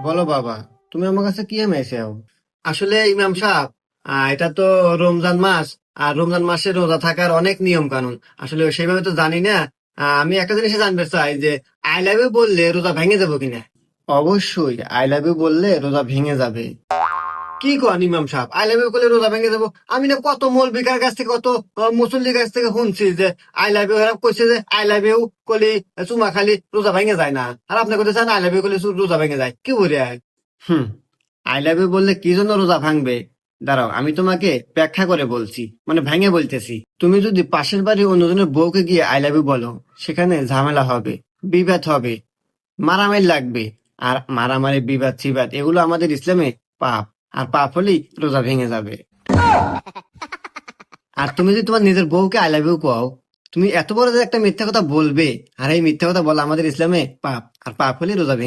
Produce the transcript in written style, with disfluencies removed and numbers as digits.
বলো বাবা, তুমি আমার কাছে কি এমএসএও? আসলে ইমাম সাহেব, এটা তো রমজান মাস। আর রমজান মাসে রোজা থাকার অনেক নিয়ম কানুন। আসলে সেইভাবে তো জানি না। আমি একটা জিনিস জানতে চাই যে আই লাভ ইউ বললে রোজা ভেঙে যাবো কিনা। অবশ্যই আই লাভ ইউ বললে রোজা ভেঙে যাবে। কি কন ইমাম সাহেব, আই লাভ ইউ করলে রোজা ভেঙে যাবো? আমি না কত মৌলবিকার কাছ থেকে, কত মুসল্লির কাছ থেকে শুনছি যে আই লাভ ইউ, এরা কইছে যে আই লাভ ইউ কলি চুমা খালি রোজা ভেঙে যায় না। আর আপনি কইতে চান আই লাভ ইউ করলে রোজা ভেঙে যায়, কি বলে? হুম। আই লাভ ইউ বললে কি জন্য রোজা ভাঙবে? দাঁড়াও, আমি তোমাকে ব্যাখ্যা করে বলছি, মানে ভেঙে বলতেছি। তুমি যদি পাশের বাড়ি অন্যজনের বউকে গিয়ে আই লাভ ইউ বলো, সেখানে ঝামেলা হবে, বিবাদ হবে, মারামারি লাগবে। আর মারামারি, বিবাদ চিবাদ এগুলো আমাদের ইসলামে পাপ। আর পাপ হলেই রোজা ভেঙে যাবে। আর তুমি যদি তোমার নিজের বউকে আই লাভ ইউ কও, তুমি এত বড় যে একটা মিথ্যা কথা বলবে, আর এই মিথ্যা কথা বলা আমাদের ইসলামে পাপ। আর পাপ হলেই রোজা ভেঙে